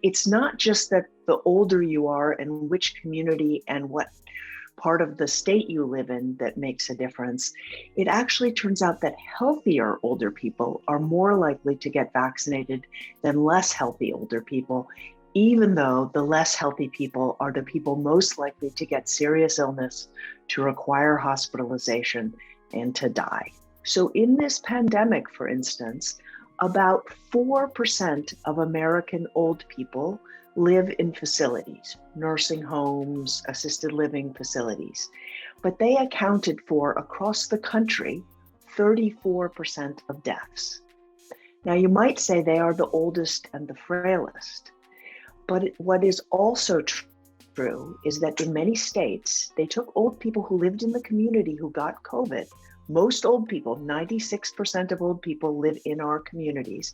it's not just that the older you are and which community and what part of the state you live in that makes a difference. It actually turns out that healthier older people are more likely to get vaccinated than less healthy older people, even though the less healthy people are the people most likely to get serious illness, to require hospitalization, and to die. So in this pandemic, for instance, about 4% of American old people live in facilities, nursing homes, assisted living facilities, but they accounted for, across the country, 34% of deaths. Now, you might say they are the oldest and the frailest, but what is also true is that in many states, they took old people who lived in the community who got COVID. Most old people, 96% of old people live in our communities.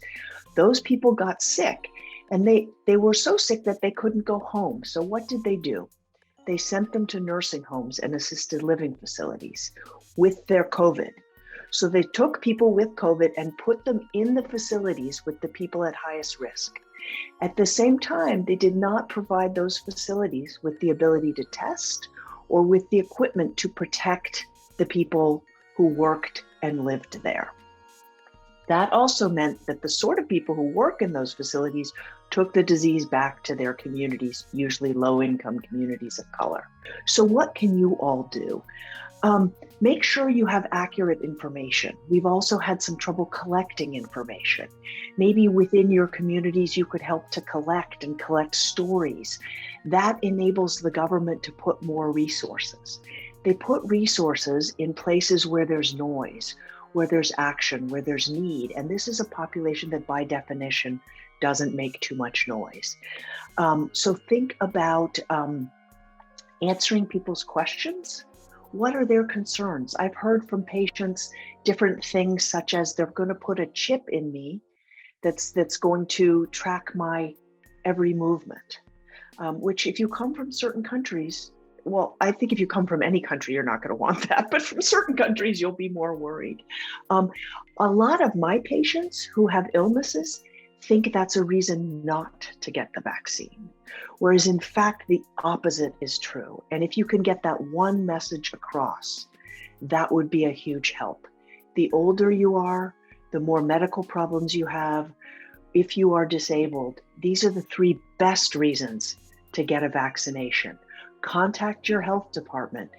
Those people got sick, and they were so sick that they couldn't go home. So what did they do? They sent them to nursing homes and assisted living facilities with their COVID. So they took people with COVID and put them in the facilities with the people at highest risk. At the same time, they did not provide those facilities with the ability to test or with the equipment to protect the people who worked and lived there. That also meant that the sort of people who work in those facilities took the disease back to their communities, usually low-income communities of color. So what can you all do? Make sure you have accurate information. We've also had some trouble collecting information. Maybe within your communities, you could help to collect stories. That enables the government to put more resources. They put resources in places where there's noise, where there's action, where there's need. And this is a population that by definition doesn't make too much noise. So think about answering people's questions. What are their concerns? I've heard from patients different things, such as they're going to put a chip in me that's going to track my every movement, which if you come from certain countries, well, I think if you come from any country, you're not going to want that, but from certain countries, you'll be more worried. A lot of my patients who have illnesses think that's a reason not to get the vaccine, whereas in fact, the opposite is true. And if you can get that one message across, that would be a huge help. The older you are, the more medical problems you have. If you are disabled, these are the 3 best reasons to get a vaccination. Contact your health department.